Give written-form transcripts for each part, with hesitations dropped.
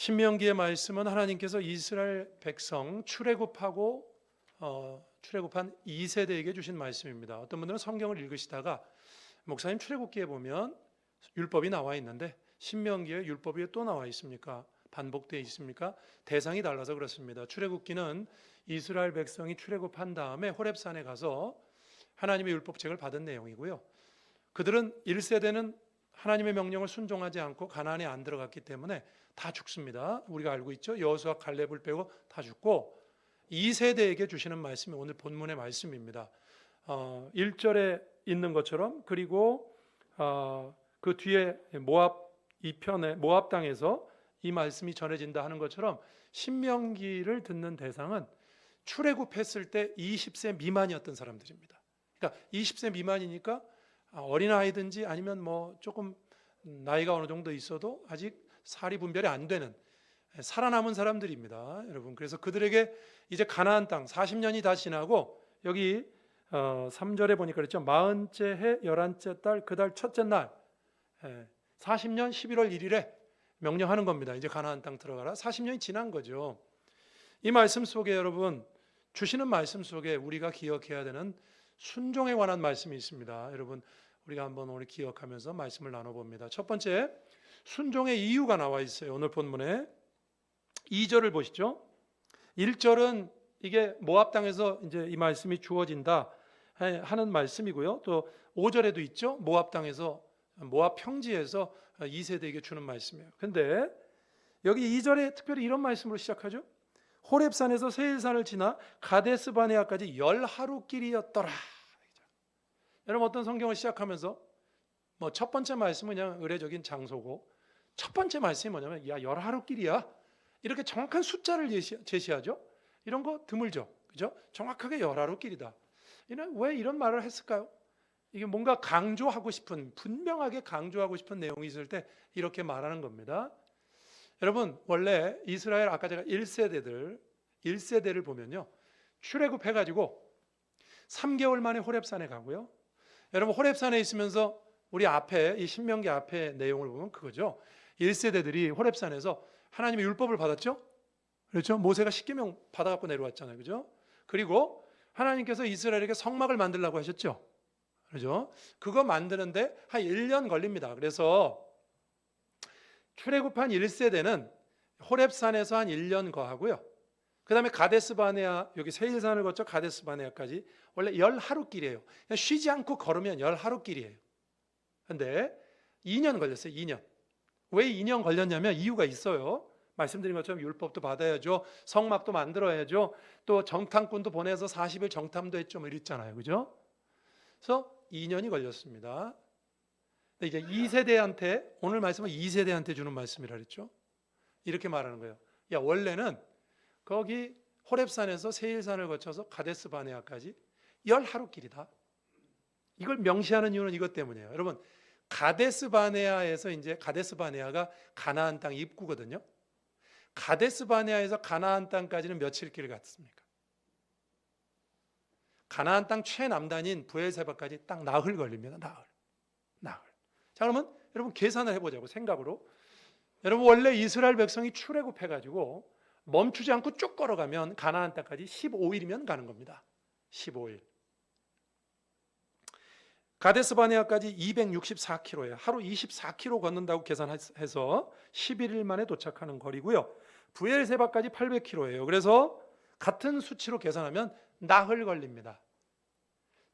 신명기의 말씀은 하나님께서 이스라엘 백성 출애굽한 2세대에게 주신 말씀입니다. 어떤 분들은 성경을 읽으시다가 목사님, 출애굽기에 보면 율법이 나와 있는데 신명기에 율법이 또 나와 있습니까? 반복되어 있습니까? 대상이 달라서 그렇습니다. 출애굽기는 이스라엘 백성이 출애굽한 다음에 호렙산에 가서 하나님의 율법책을 받은 내용이고요. 그들은 1세대는 하나님의 명령을 순종하지 않고 가나안에 안 들어갔기 때문에 다 죽습니다. 우리가 알고 있죠. 여호수아, 갈렙을 빼고 다 죽고 2세대에게 주시는 말씀이 오늘 본문의 말씀입니다. 1절에 있는 것처럼, 그리고 그 뒤에 모압 2편에 모압 땅에서 이 말씀이 전해진다 하는 것처럼 신명기를 듣는 대상은 출애굽했을 때 20세 미만이었던 사람들입니다. 그러니까 20세 미만이니까 어린아이든지 아니면 뭐 조금 나이가 어느 정도 있어도 아직 사리 분별이 안 되는 살아남은 사람들입니다, 여러분. 그래서 그들에게 이제 가나안 땅 40년이 다 지나고, 여기 3절에 보니까 그랬죠. 40째 해 11째 달 그 달 첫째 날 40년 11월 1일에 명령하는 겁니다. 이제 가나안 땅 들어가라. 40년이 지난 거죠. 이 말씀 속에 여러분, 주시는 말씀 속에 우리가 기억해야 되는 순종에 관한 말씀이 있습니다. 여러분, 우리가 한번 오늘 기억하면서 말씀을 나눠봅니다. 첫 번째, 순종의 이유가 나와 있어요. 오늘 본문에 2절을 보시죠. 1절은 이게 모압 땅에서 이제 이 말씀이 주어진다 하는 말씀이고요. 또 5절에도 있죠. 모압 땅에서, 모압 평지에서 2세대에게 주는 말씀이에요. 근데 여기 2절에 특별히 이런 말씀으로 시작하죠. 호렙산에서 세일산을 지나 가데스 바네아까지 10하루길이었더라. 여러분, 어떤 성경을 시작하면서 뭐 첫 번째 말씀은 그냥 의례적인 장소고, 첫 번째 말씀이 뭐냐면 10하루길이야. 이렇게 정확한 숫자를 제시하죠. 이런 거 드물죠. 그죠? 정확하게 10하루길이다. 왜 이런 말을 했을까요? 이게 뭔가 강조하고 싶은, 분명하게 강조하고 싶은 내용이 있을 때 이렇게 말하는 겁니다. 여러분, 원래 이스라엘 아까 제가 1세대를 보면요, 출애굽해가지고 3개월 만에 호렙산에 가고요. 여러분, 호렙산에 있으면서 우리 앞에 이 신명기 앞에 내용을 보면 그거죠. 1세대들이 호렙산에서 하나님의 율법을 받았죠. 그렇죠? 모세가 십계명 받아갖고 내려왔잖아요. 그죠? 그리고 하나님께서 이스라엘에게 성막을 만들라고 하셨죠. 그렇죠? 그거 만드는데 한 1년 걸립니다. 그래서 출애굽한 1세대는 호렙산에서 한 1년 거하고요. 그 다음에 가데스 바네아, 여기 세일산을 거쳐 가데스 바네아까지 원래 10하루길이에요. 그냥 쉬지 않고 걸으면 10하루길이에요. 근데 2년 걸렸어요. 2년. 왜 2년 걸렸냐면 이유가 있어요. 말씀드린 것처럼 율법도 받아야죠. 성막도 만들어야죠. 또 정탐꾼도 보내서 40일 정탐도 했죠. 뭐 이랬잖아요. 그죠? 그래서 2년이 걸렸습니다. 근데 이제 2세대한테, 오늘 말씀은 2세대한테 주는 말씀이라 그랬죠. 이렇게 말하는 거예요. 야, 원래는 거기 호렙산에서 세일산을 거쳐서 가데스 바네아까지 10하루길이다. 이걸 명시하는 이유는 이것 때문이에요. 여러분, 가데스 바네아에서, 이제 가데스 바네아가 가나안 땅 입구거든요. 가데스 바네아에서 가나안 땅까지는 며칠 길 같습니까? 가나안 땅 최남단인 브엘세바까지 딱 나흘 걸립니다. 나흘. 자, 그러면 여러분 계산을 해보자고, 생각으로. 여러분, 원래 이스라엘 백성이 출애굽해가지고 멈추지 않고 쭉 걸어가면 가나안 땅까지 15일이면 가는 겁니다. 15일. 가데스 바네아까지 264km예요. 하루 24km 걷는다고 계산해서 11일 만에 도착하는 거리고요. 브엘세바까지 800km예요. 그래서 같은 수치로 계산하면 나흘 걸립니다.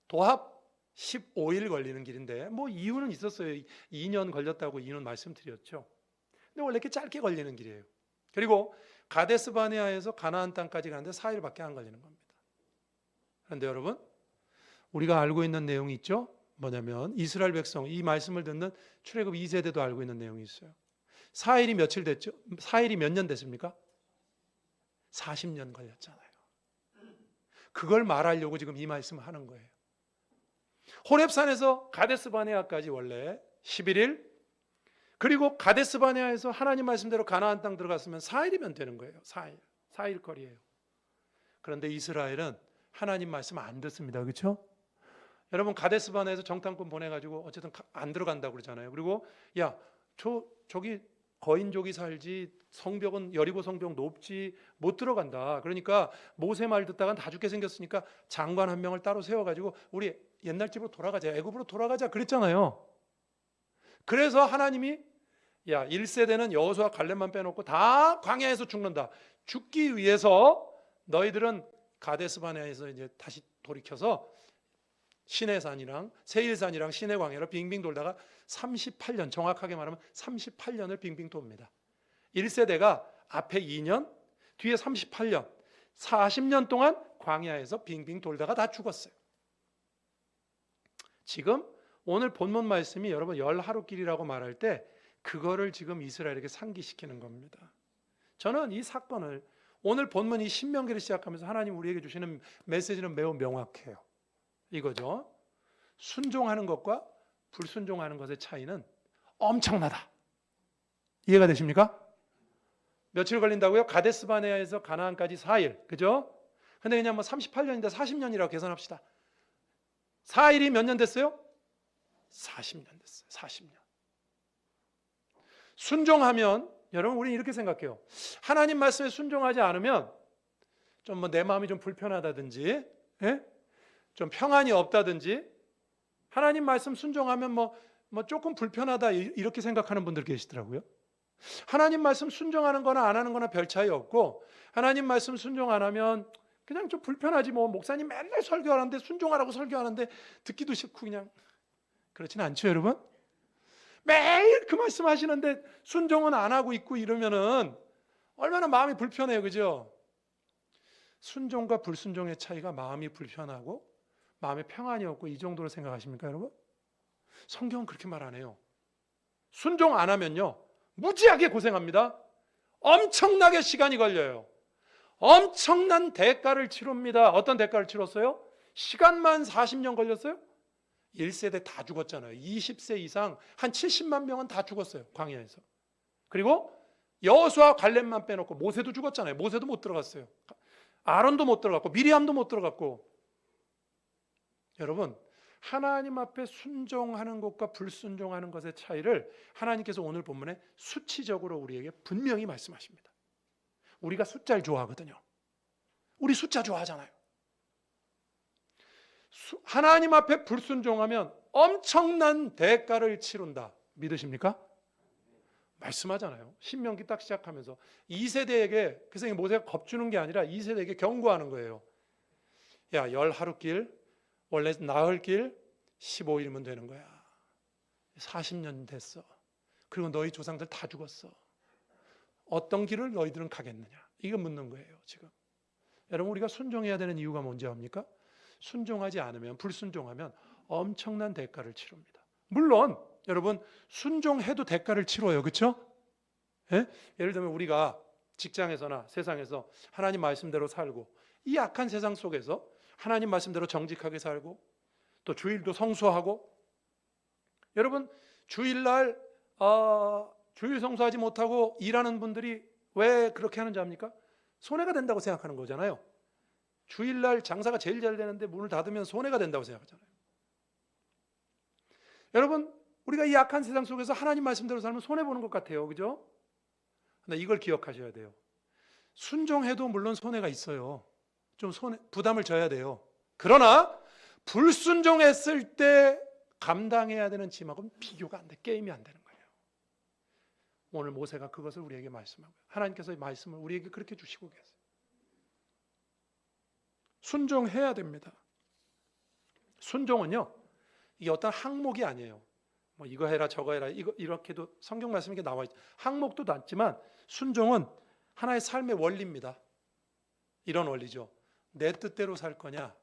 도합 15일 걸리는 길인데, 뭐 이유는 있었어요. 2년 걸렸다고 이유는 말씀드렸죠. 근데 원래 이렇게 짧게 걸리는 길이에요. 그리고 가데스 바네아에서 가나안 땅까지 가는데 4일밖에 안 걸리는 겁니다. 그런데 여러분, 우리가 알고 있는 내용이 있죠. 뭐냐면 이스라엘 백성, 이 말씀을 듣는 출애굽 2세대도 알고 있는 내용이 있어요. 4일이 며칠 됐죠? 4일이 몇 년 됐습니까? 40년 걸렸잖아요. 그걸 말하려고 지금 이 말씀을 하는 거예요. 호렙산에서 가데스 바네아까지 원래 11일, 그리고 가데스 바네아에서 하나님 말씀대로 가나안 땅 들어갔으면 4일이면 되는 거예요. 4일 거리예요. 그런데 이스라엘은 하나님 말씀 안 듣습니다. 그렇죠? 여러분, 가데스 바네아에서 정탐꾼 보내가지고 어쨌든 안 들어간다고 그러잖아요. 그리고 야, 저기 거인족이 살지 성벽은 여리고 성벽 높지 못 들어간다. 그러니까 모세 말 듣다가 다 죽게 생겼으니까 장관 한 명을 따로 세워가지고 우리 옛날 집으로 돌아가자, 애굽으로 돌아가자 그랬잖아요. 그래서 하나님이 야 1세대는 여호수아 갈렙만 빼놓고 다 광야에서 죽는다. 죽기 위해서 너희들은 가데스바네아에서 이제 다시 돌이켜서 시내산이랑 세일산이랑 시내 광야를 빙빙 돌다가 38년, 정확하게 말하면 38년을 빙빙 돕니다. 1세대가 앞에 2년, 뒤에 38년, 40년 동안 광야에서 빙빙 돌다가 다 죽었어요. 지금 오늘 본문 말씀이 여러분 열 하루길이라고 말할 때 그거를 지금 이스라엘에게 상기시키는 겁니다. 저는 이 사건을 오늘 본문 이 신명기를 시작하면서 하나님 우리에게 주시는 메시지는 매우 명확해요. 이거죠. 순종하는 것과 불순종하는 것의 차이는 엄청나다. 이해가 되십니까? 며칠 걸린다고요? 가데스바네아에서 가나안까지 4일. 그죠? 근데 그냥 뭐 38년인데 40년이라고 계산합시다. 4일이 몇 년 됐어요? 40년 됐어요. 40년. 순종하면 여러분 우리는 이렇게 생각해요. 하나님 말씀에 순종하지 않으면 좀 뭐 내 마음이 좀 불편하다든지, 예? 좀 평안이 없다든지, 하나님 말씀 순종하면 뭐 조금 불편하다 이렇게 생각하는 분들 계시더라고요. 하나님 말씀 순종하는 거나 안 하는 거나 별 차이 없고, 하나님 말씀 순종 안 하면 그냥 좀 불편하지 뭐, 목사님 맨날 설교하는데 순종하라고 설교하는데 듣기도 싫고 그냥. 그렇진 않죠 여러분? 매일 그 말씀 하시는데 순종은 안 하고 있고 이러면은 얼마나 마음이 불편해요. 그죠? 순종과 불순종의 차이가 마음이 불편하고 마음에 평안이 없고 이 정도로 생각하십니까 여러분? 성경은 그렇게 말 안 해요. 순종 안 하면요 무지하게 고생합니다. 엄청나게 시간이 걸려요. 엄청난 대가를 치릅니다. 어떤 대가를 치렀어요? 시간만 40년 걸렸어요? 1세대 다 죽었잖아요. 20세 이상 한 70만 명은 다 죽었어요. 광야에서. 그리고 여호수아 갈렙만 빼놓고 모세도 죽었잖아요. 모세도 못 들어갔어요. 아론도 못 들어갔고 미리암도 못 들어갔고. 여러분 하나님 앞에 순종하는 것과 불순종하는 것의 차이를 하나님께서 오늘 본문에 수치적으로 우리에게 분명히 말씀하십니다. 우리가 숫자를 좋아하거든요. 우리 숫자 좋아하잖아요. 하나님 앞에 불순종하면 엄청난 대가를 치른다. 믿으십니까? 말씀하잖아요. 신명기 딱 시작하면서 2세대에게 그래서 모세가 겁주는 게 아니라 2세대에게 경고하는 거예요. 야, 열 하루길 원래 나흘 길 15일이면 되는 거야. 40년 됐어. 그리고 너희 조상들 다 죽었어. 어떤 길을 너희들은 가겠느냐? 이거 묻는 거예요, 지금. 여러분 우리가 순종해야 되는 이유가 뭔지 압니까? 순종하지 않으면, 불순종하면 엄청난 대가를 치릅니다. 물론 여러분 순종해도 대가를 치러요. 그렇죠? 예? 예를 들면 우리가 직장에서나 세상에서 하나님 말씀대로 살고 이 악한 세상 속에서 하나님 말씀대로 정직하게 살고 또 주일도 성수하고, 여러분 주일날 주일 성수하지 못하고 일하는 분들이 왜 그렇게 하는지 압니까? 손해가 된다고 생각하는 거잖아요. 주일날 장사가 제일 잘 되는데 문을 닫으면 손해가 된다고 생각하잖아요. 여러분 우리가 이 악한 세상 속에서 하나님 말씀대로 살면 손해보는 것 같아요. 그죠? 근데 이걸 기억하셔야 돼요. 순종해도 물론 손해가 있어요. 좀 부담을 져야 돼요. 그러나 불순종했을 때 감당해야 되는 짐하고는 비교가 안 돼. 게임이 안 되는 거예요. 오늘 모세가 그것을 우리에게 말씀하고요. 하나님께서 말씀을 우리에게 그렇게 주시고 계세요. 순종해야 됩니다. 순종은요, 이게 어떤 항목이 아니에요. 뭐 이거 해라 저거 해라 이렇게도 성경 말씀이 나와 있죠. 항목도 낮지만 순종은 하나의 삶의 원리입니다. 이런 원리죠. 내 뜻대로 살 거냐,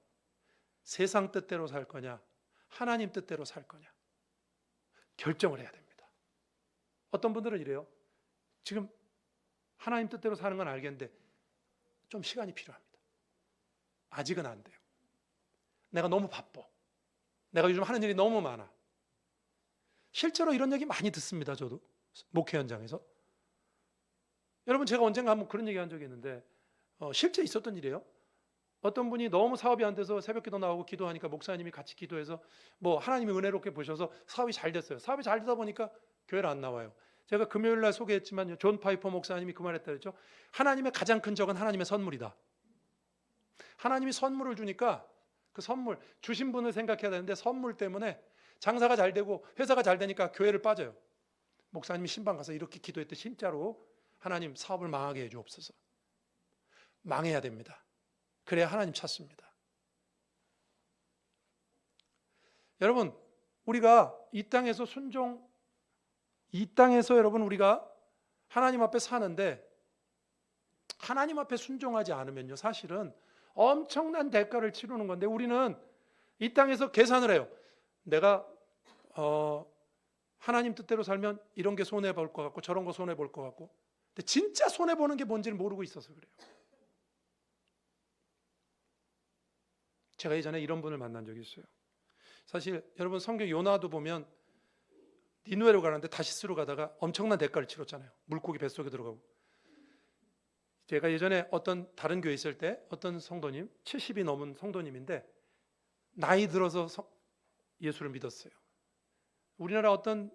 세상 뜻대로 살 거냐, 하나님 뜻대로 살 거냐 결정을 해야 됩니다. 어떤 분들은 이래요. 지금 하나님 뜻대로 사는 건 알겠는데 좀 시간이 필요합니다. 아직은 안 돼요. 내가 너무 바빠. 내가 요즘 하는 일이 너무 많아. 실제로 이런 얘기 많이 듣습니다. 저도 목회 현장에서. 여러분 제가 언젠가 한번 그런 얘기 한 적이 있는데 실제 있었던 일이에요. 어떤 분이 너무 사업이 안 돼서 새벽기도 나오고 기도하니까 목사님이 같이 기도해서 뭐 하나님이 은혜롭게 보셔서 사업이 잘 됐어요. 사업이 잘 되다 보니까 교회를 안 나와요. 제가 금요일 날 소개했지만요. 존 파이퍼 목사님이 그 말했다 그랬죠. 하나님의 가장 큰 적은 하나님의 선물이다. 하나님이 선물을 주니까 그 선물 주신 분을 생각해야 되는데 선물 때문에 장사가 잘 되고 회사가 잘 되니까 교회를 빠져요. 목사님이 신방 가서 이렇게 기도했대. 진짜로 하나님 사업을 망하게 해주옵소서. 망해야 됩니다. 그래야 하나님 찾습니다. 여러분, 우리가 이 땅에서 여러분 우리가 하나님 앞에 사는데 하나님 앞에 순종하지 않으면요, 사실은 엄청난 대가를 치르는 건데 우리는 이 땅에서 계산을 해요. 내가 하나님 뜻대로 살면 이런 게 손해 볼 것 같고 저런 거 손해 볼 것 같고, 근데 진짜 손해 보는 게 뭔지를 모르고 있어서 그래요. 제가 예전에 이런 분을 만난 적이 있어요. 사실 여러분 성경 요나도 보면 니누에로 가는데 다시스로 가다가 엄청난 대가를 치렀잖아요. 물고기 뱃속에 들어가고. 제가 예전에 어떤 다른 교회 있을 때 어떤 성도님, 70이 넘은 성도님인데 나이 들어서 예수를 믿었어요. 우리나라 어떤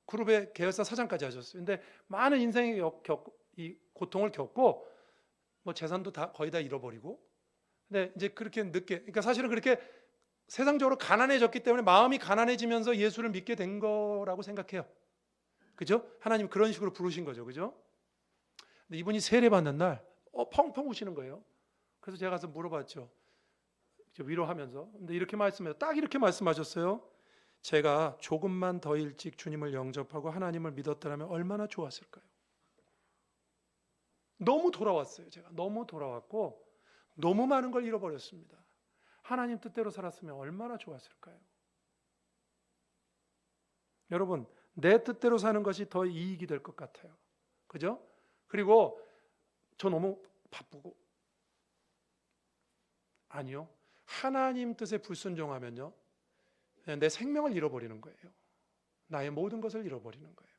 그룹의 계열사 사장까지 하셨어요. 근데 많은 인생의 이 고통을 겪고 뭐 재산도 거의 다 잃어버리고, 근데 이제 그렇게 늦게, 그러니까 사실은 그렇게 세상적으로 가난해졌기 때문에 마음이 가난해지면서 예수를 믿게 된 거라고 생각해요. 그죠? 하나님 그런 식으로 부르신 거죠. 그죠? 근데 이분이 세례받는 날 펑펑 우시는 거예요. 그래서 제가 가서 물어봤죠. 위로하면서. 근데 이렇게 딱 이렇게 말씀하셨어요. 제가 조금만 더 일찍 주님을 영접하고 하나님을 믿었더라면 얼마나 좋았을까요? 너무 돌아왔어요. 제가 너무 돌아왔고 너무 많은 걸 잃어버렸습니다. 하나님 뜻대로 살았으면 얼마나 좋았을까요? 여러분, 내 뜻대로 사는 것이 더 이익이 될 것 같아요. 그죠? 그리고 저 너무 바쁘고, 아니요, 하나님 뜻에 불순종하면요 내 생명을 잃어버리는 거예요. 나의 모든 것을 잃어버리는 거예요.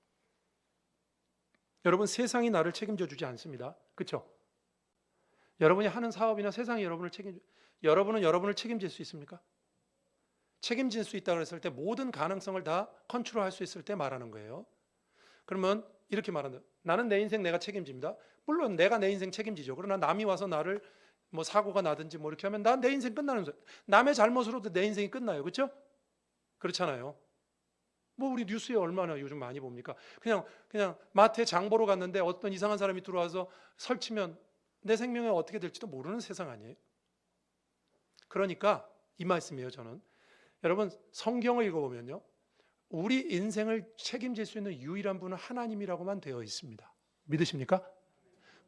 여러분, 세상이 나를 책임져 주지 않습니다. 그렇죠? 여러분이 하는 사업이나 세상이 여러분은 여러분을 책임질 수 있습니까? 책임질 수 있다고 했을 때 모든 가능성을 다 컨트롤할 수 있을 때 말하는 거예요. 그러면 이렇게 말한다. 나는 내 인생 내가 책임집니다. 물론 내가 내 인생 책임지죠. 그러나 남이 와서 나를 뭐 사고가 나든지 뭐 이렇게 하면 난 내 인생 끝나는 거예요. 남의 잘못으로도 내 인생이 끝나요. 그렇죠? 그렇잖아요. 뭐 우리 뉴스에 얼마나 요즘 많이 봅니까? 그냥 마트에 장 보러 갔는데 어떤 이상한 사람이 들어와서 설치면 내 생명에 어떻게 될지도 모르는 세상 아니에요? 그러니까 이 말씀이에요. 저는 여러분 성경을 읽어보면요, 우리 인생을 책임질 수 있는 유일한 분은 하나님이라고만 되어 있습니다. 믿으십니까?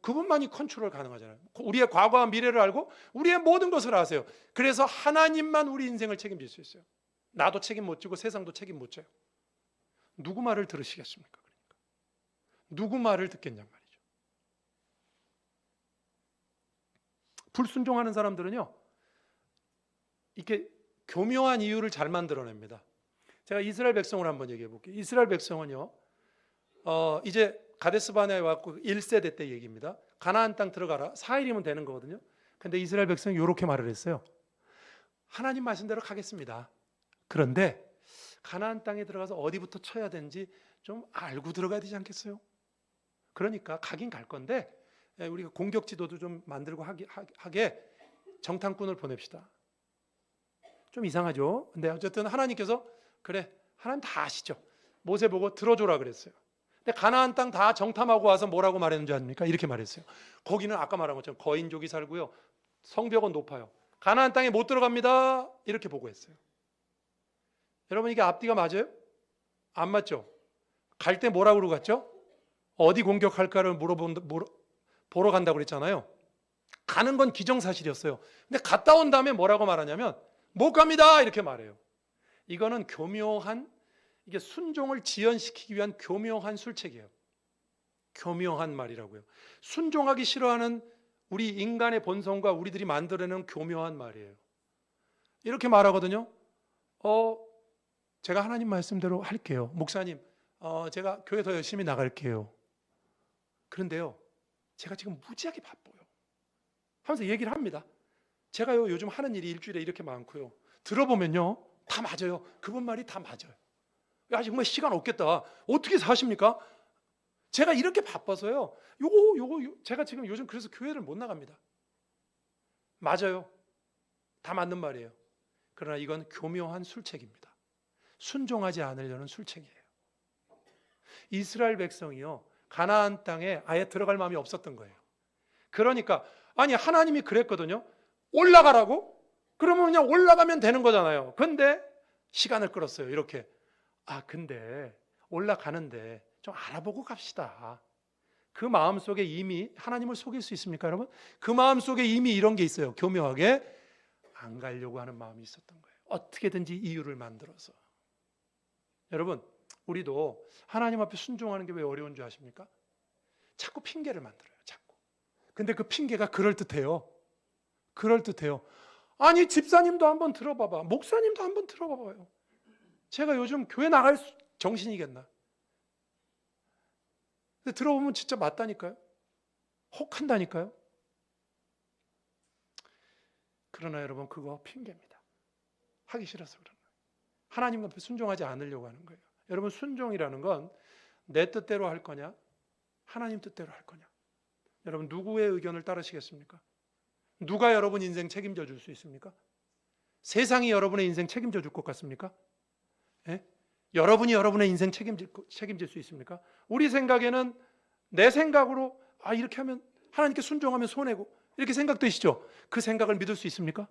그분만이 컨트롤 가능하잖아요. 우리의 과거와 미래를 알고 우리의 모든 것을 아세요. 그래서 하나님만 우리 인생을 책임질 수 있어요. 나도 책임 못 지고 세상도 책임 못 져요. 누구 말을 들으시겠습니까? 그러니까 누구 말을 듣겠냔 말이죠. 불순종하는 사람들은요, 이렇게 교묘한 이유를 잘 만들어냅니다. 제가 이스라엘 백성을 한번 얘기해 볼게요. 이스라엘 백성은요, 이제 가데스바네아에 왔고 1세대 때 얘기입니다. 가나안 땅 들어가라. 4일이면 되는 거거든요. 근데 이스라엘 백성이 이렇게 말을 했어요. 하나님 말씀대로 가겠습니다. 그런데 가나안 땅에 들어가서 어디부터 쳐야 되는지 좀 알고 들어가야 되지 않겠어요? 그러니까 가긴 갈 건데 우리가 공격 지도도 좀 만들고 하게 정탐꾼을 보냅시다. 좀 이상하죠? 근데 어쨌든 하나님께서 그래, 하나님 다 아시죠? 모세 보고 들어줘라 그랬어요. 근데 가나안 땅 다 정탐하고 와서 뭐라고 말했는지 아십니까? 이렇게 말했어요. 거기는 아까 말한 것처럼 거인족이 살고요, 성벽은 높아요. 가나안 땅에 못 들어갑니다. 이렇게 보고했어요. 여러분, 이게 앞뒤가 맞아요? 안 맞죠? 갈 때 뭐라고 그러고 갔죠? 어디 공격할까를 보러 간다고 그랬잖아요. 가는 건 기정사실이었어요. 근데 갔다 온 다음에 뭐라고 말하냐면 못 갑니다 이렇게 말해요. 이거는 교묘한, 이게 순종을 지연시키기 위한 교묘한 술책이에요. 교묘한 말이라고요. 순종하기 싫어하는 우리 인간의 본성과 우리들이 만들어내는 교묘한 말이에요. 이렇게 말하거든요. 제가 하나님 말씀대로 할게요. 목사님, 제가 교회 더 열심히 나갈게요. 그런데요, 제가 지금 무지하게 바빠요 하면서 얘기를 합니다. 제가요 요즘 하는 일이 일주일에 이렇게 많고요, 들어보면요 다 맞아요. 그분 말이 다 맞아요. 야, 정말 시간 없겠다. 어떻게 사십니까? 제가 이렇게 바빠서요. 제가 지금 요즘 그래서 교회를 못 나갑니다. 맞아요. 다 맞는 말이에요. 그러나 이건 교묘한 술책입니다. 순종하지 않으려는 술책이에요. 이스라엘 백성이요, 가나안 땅에 아예 들어갈 마음이 없었던 거예요. 그러니까 아니 하나님이 그랬거든요. 올라가라고? 그러면 그냥 올라가면 되는 거잖아요. 근데 시간을 끌었어요. 이렇게. 근데 올라가는데 좀 알아보고 갑시다. 그 마음속에 이미 하나님을 속일 수 있습니까, 여러분? 그 마음속에 이미 이런 게 있어요. 교묘하게 안 가려고 하는 마음이 있었던 거예요. 어떻게든지 이유를 만들어서. 여러분, 우리도 하나님 앞에 순종하는 게 왜 어려운 줄 아십니까? 자꾸 핑계를 만들어요. 자꾸. 근데 그 핑계가 그럴듯해요. 그럴듯해요. 아니 집사님도 한번 들어봐봐. 목사님도 한번 들어봐봐요. 제가 요즘 교회 나갈 정신이겠나? 근데 들어보면 진짜 맞다니까요. 혹한다니까요. 그러나 여러분 그거 핑계입니다. 하기 싫어서 그런 거예요. 하나님 앞에 순종하지 않으려고 하는 거예요. 여러분 순종이라는 건 내 뜻대로 할 거냐? 하나님 뜻대로 할 거냐? 여러분 누구의 의견을 따르시겠습니까? 누가 여러분 인생 책임져 줄 수 있습니까? 세상이 여러분의 인생 책임져 줄 것 같습니까? 예? 여러분이 여러분의 인생 책임질 수 있습니까? 우리 생각에는 내 생각으로 이렇게 하면 하나님께 순종하면 손해고 이렇게 생각되시죠? 그 생각을 믿을 수 있습니까?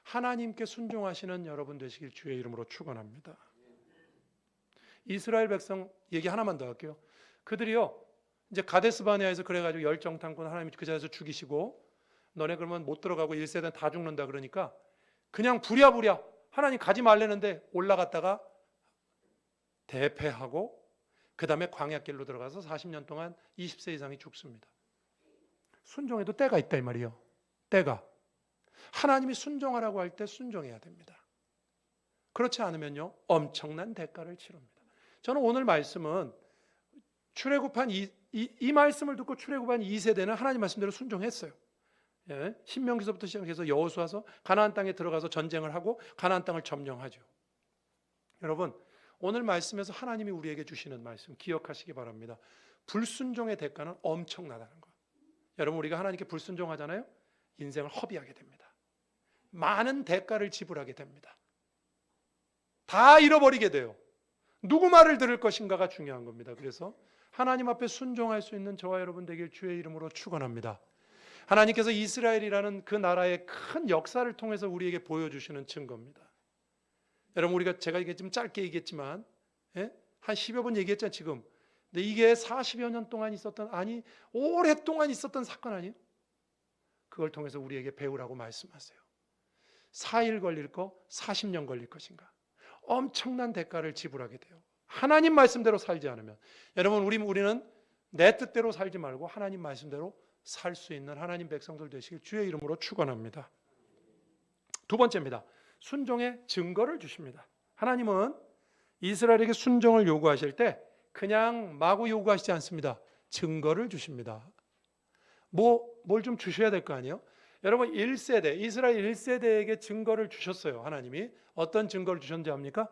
하나님께 순종하시는 여러분 되시길 주의 이름으로 축원합니다. 이스라엘 백성 얘기 하나만 더 할게요. 그들이요 이제 가데스 바네아에서 그래가지고 열정탐꾼 하나님이 그 자리에서 죽이시고 너네 그러면 못 들어가고 1세대는 다 죽는다 그러니까 그냥 부랴부랴 하나님 가지 말라는데 올라갔다가 대패하고 그 다음에 광야길로 들어가서 40년 동안 20세 이상이 죽습니다. 순종에도 때가 있다 이 말이에요. 때가. 하나님이 순종하라고 할 때 순종해야 됩니다. 그렇지 않으면요 엄청난 대가를 치릅니다. 저는 오늘 말씀은 출애굽한 이 말씀을 듣고 출애굽한 2세대는 하나님 말씀대로 순종했어요. 예, 신명기서부터 시작해서 여호수아서 가나안 땅에 들어가서 전쟁을 하고 가나안 땅을 점령하죠. 여러분 오늘 말씀에서 하나님이 우리에게 주시는 말씀 기억하시기 바랍니다. 불순종의 대가는 엄청나다는 것. 여러분 우리가 하나님께 불순종하잖아요. 인생을 허비하게 됩니다. 많은 대가를 지불하게 됩니다. 다 잃어버리게 돼요. 누구 말을 들을 것인가가 중요한 겁니다. 그래서 하나님 앞에 순종할 수 있는 저와 여러분 되길 주의 이름으로 축원합니다. 하나님께서 이스라엘이라는 그 나라의 큰 역사를 통해서 우리에게 보여주시는 증거입니다. 여러분 우리가 제가 이게 좀 짧게 얘기했지만 한 10여 번 얘기했잖아요 지금. 근데 이게 40여 년 동안 있었던 오랫동안 있었던 사건 아니에요? 그걸 통해서 우리에게 배우라고 말씀하세요. 4일 걸릴 거 40년 걸릴 것인가? 엄청난 대가를 지불하게 돼요. 하나님 말씀대로 살지 않으면. 여러분 우리는 내 뜻대로 살지 말고 하나님 말씀대로 살 수 있는 하나님 백성들 되시길 주의 이름으로 축원합니다. 두 번째입니다. 순종의 증거를 주십니다. 하나님은 이스라엘에게 순종을 요구하실 때 그냥 마구 요구하시지 않습니다. 증거를 주십니다. 뭘 좀 주셔야 될 거 아니에요? 여러분 1세대 이스라엘 1세대에게 증거를 주셨어요. 하나님이 어떤 증거를 주셨는지 압니까?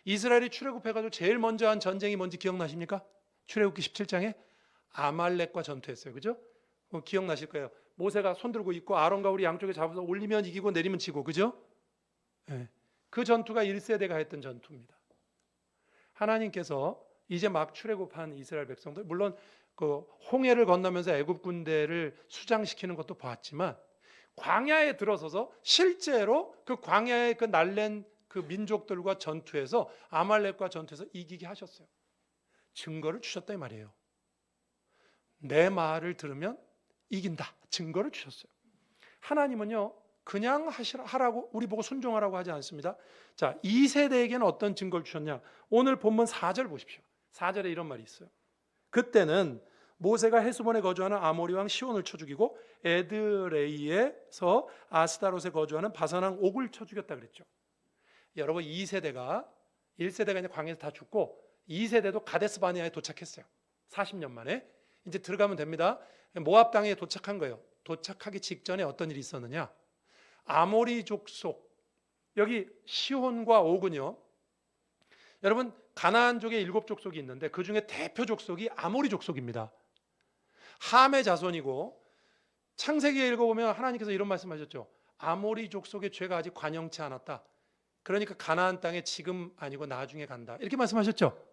이스라엘이 출애굽해가지고 제일 먼저 한 전쟁이 뭔지 기억나십니까? 출애굽기 17장에 아말렉과 전투했어요. 그죠? 기억나실 거예요. 모세가 손 들고 있고 아론과 우리 양쪽에 잡아서 올리면 이기고 내리면 지고 그죠? 네. 그 전투가 1세대가 했던 전투입니다. 하나님께서 이제 막 출애굽한 이스라엘 백성들 물론 그 홍해를 건너면서 애굽 군대를 수장시키는 것도 봤지만 광야에 들어서서 실제로 그 광야에 그 날랜 그 민족들과 전투해서 아말렉과 전투해서 이기게 하셨어요. 증거를 주셨다 이 말이에요. 내 말을 들으면 이긴다. 증거를 주셨어요. 하나님은요 그냥 하라고 우리 보고 순종하라고 하지 않습니다. 자, 2세대에게는 어떤 증거를 주셨냐? 오늘 본문 4절 보십시오. 4절에 이런 말이 있어요. 그때는 모세가 헤스본에 거주하는 아모리 왕 시온을 쳐 죽이고 에드레이에서 아스타롯에 거주하는 바산 왕 옥을 쳐 죽였다 그랬죠. 여러분 2세대가 1세대가 이제 광야에서 다 죽고 2세대도 가데스 바네아에 도착했어요. 40년 만에 이제 들어가면 됩니다. 모압 땅에 도착한 거예요. 도착하기 직전에 어떤 일이 있었느냐? 아모리 족속 여기 시온과 옥은요. 여러분 가나안족의 7족속이 있는데 그 중에 대표 족속이 아모리 족속입니다. 함의 자손이고 창세기에 읽어보면 하나님께서 이런 말씀하셨죠. 아모리 족속의 죄가 아직 관영치 않았다. 그러니까 가나안 땅에 지금 아니고 나중에 간다. 이렇게 말씀하셨죠.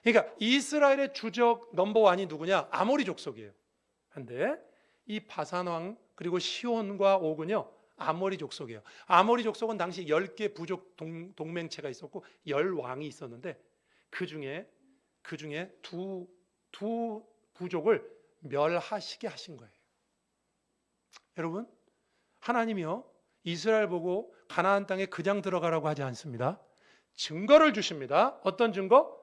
그러니까 이스라엘의 주적 넘버원이 누구냐? 아모리 족속이에요. 근데 이 바산 왕 그리고 시온과 옥은요 아모리 족속이에요. 아모리 족속은 당시 10개 부족 동맹체가 있었고 10왕이 있었는데 그 중에 두 부족을 멸하시게 하신 거예요. 여러분, 하나님이요 이스라엘 보고 가나안 땅에 그냥 들어가라고 하지 않습니다. 증거를 주십니다. 어떤 증거?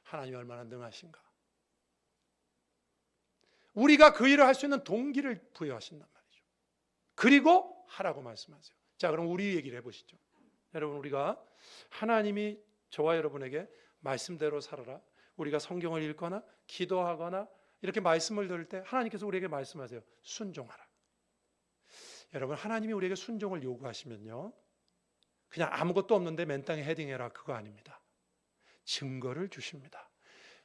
하나님이 얼마나 능하신가. 우리가 그 일을 할 수 있는 동기를 부여하신단 말이죠. 그리고 하라고 말씀하세요. 자, 그럼 우리 얘기를 해보시죠. 여러분, 우리가 하나님이 저와 여러분에게 말씀대로 살아라. 우리가 성경을 읽거나 기도하거나 이렇게 말씀을 들을 때 하나님께서 우리에게 말씀하세요. 순종하라. 여러분, 하나님이 우리에게 순종을 요구하시면요 그냥 아무것도 없는데 맨 땅에 헤딩해라 그거 아닙니다. 증거를 주십니다.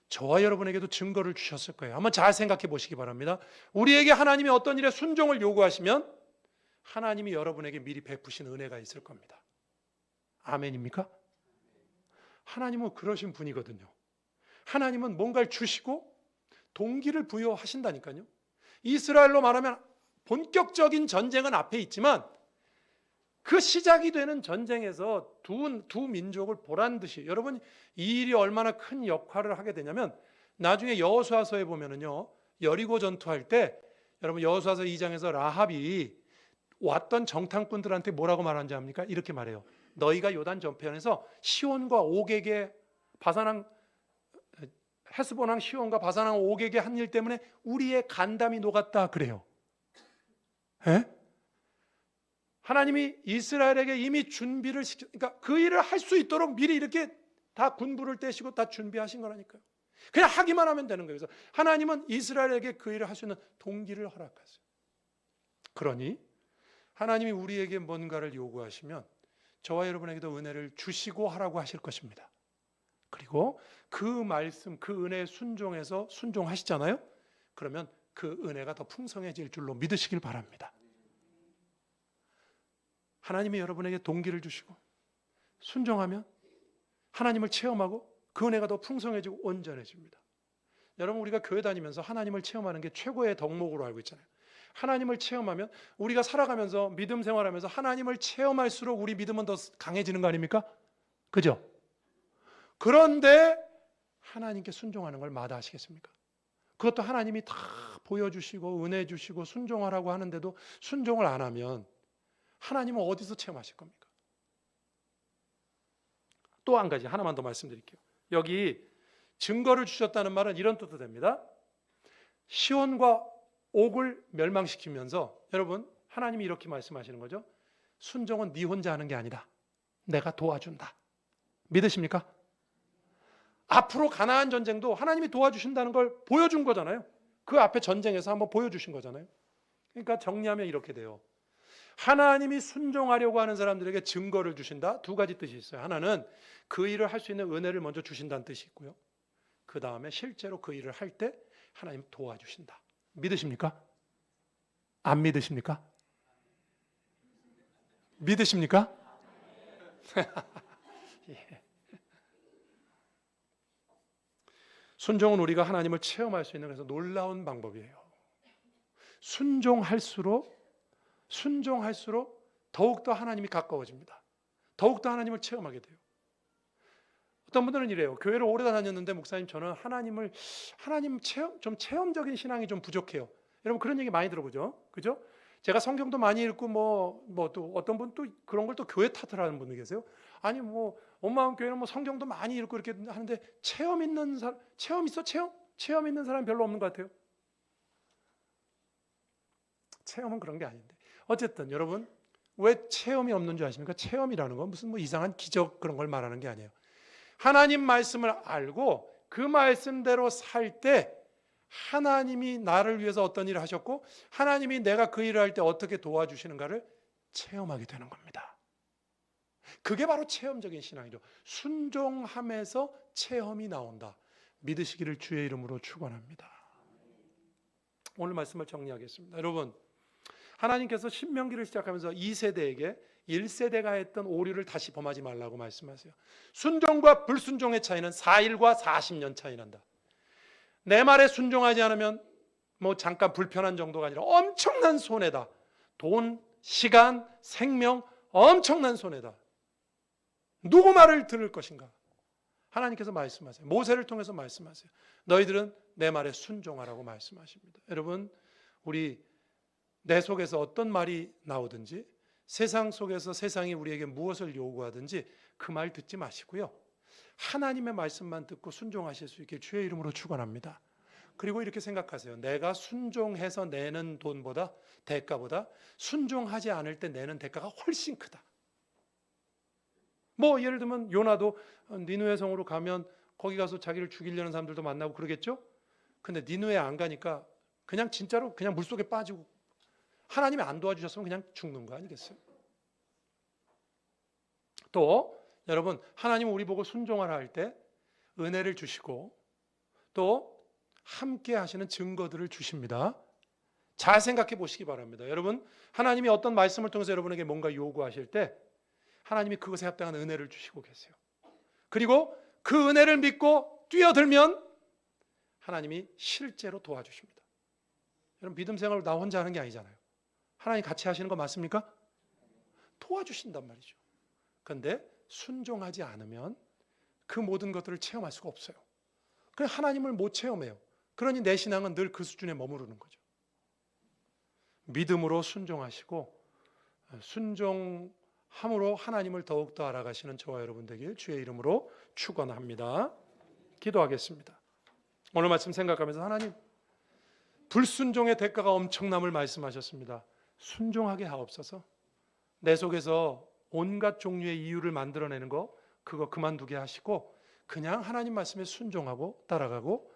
저와 여러분에게도 증거를 주셨을 거예요. 한번 잘 생각해 보시기 바랍니다. 우리에게 하나님이 어떤 일에 순종을 요구하시면 하나님이 여러분에게 미리 베푸신 은혜가 있을 겁니다. 아멘입니까? 하나님은 그러신 분이거든요. 하나님은 뭔가를 주시고 동기를 부여하신다니까요. 이스라엘로 말하면 본격적인 전쟁은 앞에 있지만 그 시작이 되는 전쟁에서 두 민족을 보란 듯이 여러분 이 일이 얼마나 큰 역할을 하게 되냐면 나중에 여호수아서에 보면은요 여리고 전투할 때 여러분 여호수아서 2장에서 라합이 왔던 정탐꾼들한테 뭐라고 말하는지 압니까? 이렇게 말해요. 너희가 요단 저편에서 시온과 옥에게 바산왕 헤스본왕 시온과 바산왕 옥에게 한 일 때문에 우리의 간담이 녹았다 그래요. 에? 하나님이 이스라엘에게 이미 준비를 그러니까 그 일을 할 수 있도록 미리 이렇게 다 군부를 떼시고 다 준비하신 거라니까요. 그냥 하기만 하면 되는 거예요. 그래서 하나님은 이스라엘에게 그 일을 할 수 있는 동기를 허락하세요. 그러니 하나님이 우리에게 뭔가를 요구하시면 저와 여러분에게도 은혜를 주시고 하라고 하실 것입니다. 그리고 그 말씀, 그 은혜에 순종해서 순종하시잖아요. 그러면 그 은혜가 더 풍성해질 줄로 믿으시길 바랍니다. 하나님이 여러분에게 동기를 주시고 순종하면 하나님을 체험하고 그 은혜가 더 풍성해지고 온전해집니다. 여러분 우리가 교회 다니면서 하나님을 체험하는 게 최고의 덕목으로 알고 있잖아요. 하나님을 체험하면 우리가 살아가면서 믿음 생활하면서 하나님을 체험할수록 우리 믿음은 더 강해지는 거 아닙니까? 그죠? 그런데 하나님께 순종하는 걸 마다하시겠습니까? 그것도 하나님이 다 보여주시고 은혜 주시고 순종하라고 하는데도 순종을 안 하면 하나님은 어디서 체험하실 겁니까? 또 한 가지 하나만 더 말씀드릴게요. 여기 증거를 주셨다는 말은 이런 뜻도 됩니다. 시온과 옥을 멸망시키면서 여러분 하나님이 이렇게 말씀하시는 거죠. 순종은 네 혼자 하는 게 아니다. 내가 도와준다. 믿으십니까? 앞으로 가나안 전쟁도 하나님이 도와주신다는 걸 보여준 거잖아요. 그 앞에 전쟁에서 한번 보여주신 거잖아요. 그러니까 정리하면 이렇게 돼요. 하나님이 순종하려고 하는 사람들에게 증거를 주신다. 두 가지 뜻이 있어요. 하나는 그 일을 할 수 있는 은혜를 먼저 주신다는 뜻이 있고요. 그 다음에 실제로 그 일을 할 때 하나님 도와주신다. 믿으십니까? 안 믿으십니까? 믿으십니까? 예. 순종은 우리가 하나님을 체험할 수 있는 그래서 놀라운 방법이에요. 순종할수록 더욱더 하나님이 가까워집니다. 더욱더 하나님을 체험하게 돼요. 어떤 분들은 이래요. 교회를 오래 다녔는데 목사님 저는 하나님 체험적인 신앙이 좀 부족해요. 여러분 그런 얘기 많이 들어보죠. 그죠? 제가 성경도 많이 읽고 또 어떤 분 또 그런 걸 또 교회 탓을 하는 분들 계세요. 아니 엄마음 교회는 성경도 많이 읽고 이렇게 하는데 체험 있는 사람이 별로 없는 것 같아요. 체험은 그런 게 아닌데. 어쨌든 여러분 왜 체험이 없는 줄 아십니까? 체험이라는 건 무슨 이상한 기적 그런 걸 말하는 게 아니에요. 하나님 말씀을 알고 그 말씀대로 살 때 하나님이 나를 위해서 어떤 일을 하셨고 하나님이 내가 그 일을 할 때 어떻게 도와주시는가를 체험하게 되는 겁니다. 그게 바로 체험적인 신앙이죠. 순종함에서 체험이 나온다. 믿으시기를 주의 이름으로 축원합니다. 오늘 말씀을 정리하겠습니다. 여러분, 하나님께서 신명기를 시작하면서 2세대에게 1세대가 했던 오류를 다시 범하지 말라고 말씀하세요. 순종과 불순종의 차이는 4일과 40년 차이 난다. 내 말에 순종하지 않으면 뭐 잠깐 불편한 정도가 아니라 엄청난 손해다. 돈, 시간, 생명, 엄청난 손해다. 누구 말을 들을 것인가? 하나님께서 말씀하세요. 모세를 통해서 말씀하세요. 너희들은 내 말에 순종하라고 말씀하십니다. 여러분, 우리 내 속에서 어떤 말이 나오든지, 세상 속에서 세상이 우리에게 무엇을 요구하든지 그 말 듣지 마시고요, 하나님의 말씀만 듣고 순종하실 수 있게 주의 이름으로 축원합니다. 그리고 이렇게 생각하세요. 내가 순종해서 내는 돈보다, 대가보다 순종하지 않을 때 내는 대가가 훨씬 크다. 뭐 예를 들면 요나도 니느웨 성으로 가면 거기 가서 자기를 죽이려는 사람들도 만나고 그러겠죠. 근데 니느웨 안 가니까 그냥 진짜로 그냥 물속에 빠지고, 하나님이 안 도와주셨으면 그냥 죽는 거 아니겠어요? 또 여러분, 하나님은 우리 보고 순종하라 할 때 은혜를 주시고 또 함께 하시는 증거들을 주십니다. 잘 생각해 보시기 바랍니다. 여러분, 하나님이 어떤 말씀을 통해서 여러분에게 뭔가 요구하실 때 하나님이 그것에 합당한 은혜를 주시고 계세요. 그리고 그 은혜를 믿고 뛰어들면 하나님이 실제로 도와주십니다. 여러분, 믿음 생활을 나 혼자 하는 게 아니잖아요. 하나님 같이 하시는 거 맞습니까? 도와주신단 말이죠. 그런데 순종하지 않으면 그 모든 것들을 체험할 수가 없어요. 그냥 하나님을 못 체험해요. 그러니 내 신앙은 늘 그 수준에 머무르는 거죠. 믿음으로 순종하시고 순종함으로 하나님을 더욱더 알아가시는 저와 여러분 되길 주의 이름으로 축원합니다. 기도하겠습니다. 오늘 말씀 생각하면서 하나님, 불순종의 대가가 엄청남을 말씀하셨습니다. 순종하게 하옵소서. 내 속에서 온갖 종류의 이유를 만들어내는 거, 그거 그만두게 하시고 그냥 하나님 말씀에 순종하고 따라가고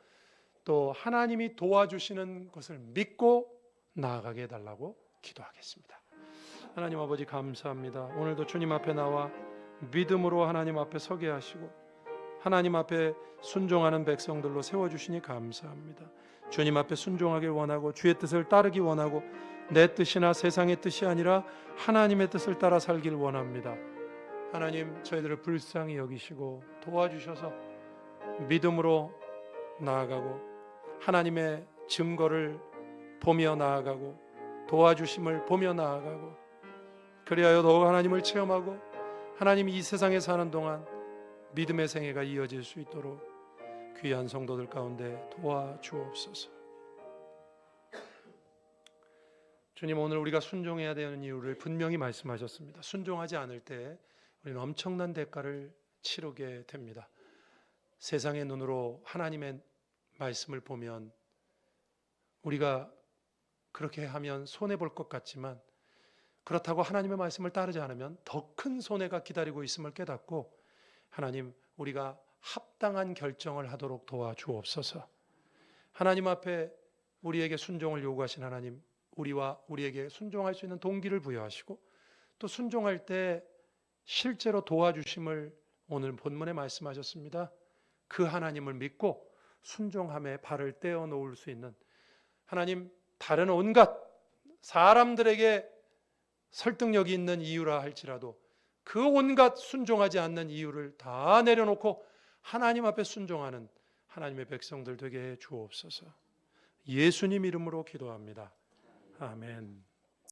또 하나님이 도와주시는 것을 믿고 나아가게 해달라고 기도하겠습니다. 하나님 아버지, 감사합니다. 오늘도 주님 앞에 나와 믿음으로 하나님 앞에 서게 하시고 하나님 앞에 순종하는 백성들로 세워주시니 감사합니다. 주님 앞에 순종하길 원하고 주의 뜻을 따르기 원하고 내 뜻이나 세상의 뜻이 아니라 하나님의 뜻을 따라 살길 원합니다. 하나님, 저희들을 불쌍히 여기시고 도와주셔서 믿음으로 나아가고 하나님의 증거를 보며 나아가고 도와주심을 보며 나아가고, 그리하여 더욱 하나님을 체험하고 하나님이 이 세상에 사는 동안 믿음의 생애가 이어질 수 있도록 귀한 성도들 가운데 도와주옵소서. 주님, 오늘 우리가 순종해야 되는 이유를 분명히 말씀하셨습니다. 순종하지 않을 때 우리는 엄청난 대가를 치르게 됩니다. 세상의 눈으로 하나님의 말씀을 보면 우리가 그렇게 하면 손해볼 것 같지만, 그렇다고 하나님의 말씀을 따르지 않으면 더 큰 손해가 기다리고 있음을 깨닫고, 하나님, 우리가 합당한 결정을 하도록 도와주옵소서. 하나님 앞에 우리에게 순종을 요구하신 하나님, 우리와 우리에게 순종할 수 있는 동기를 부여하시고 또 순종할 때 실제로 도와주심을 오늘 본문에 말씀하셨습니다. 그 하나님을 믿고 순종함에 발을 떼어 놓을 수 있는 하나님, 다른 온갖 사람들에게 설득력이 있는 이유라 할지라도 그 온갖 순종하지 않는 이유를 다 내려놓고 하나님 앞에 순종하는 하나님의 백성들 되게 해 주옵소서. 예수님 이름으로 기도합니다. 아멘.